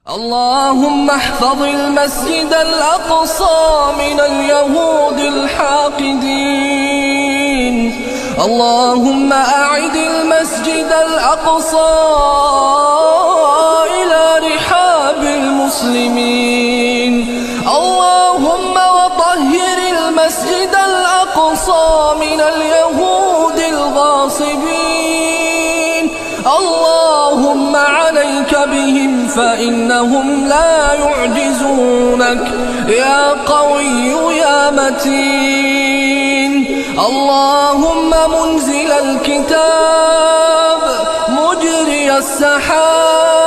اللهم احفظ المسجد الأقصى من اليهود الحاقدين. اللهم أعد المسجد الأقصى إلى رحاب المسلمين. اللهم وطهر المسجد الأقصى من اليهود الغاصبين. اللهم عليك بهم فإنهم لا يعجزونك يا قوي يا متين. اللهم منزل الكتاب مجري السحاب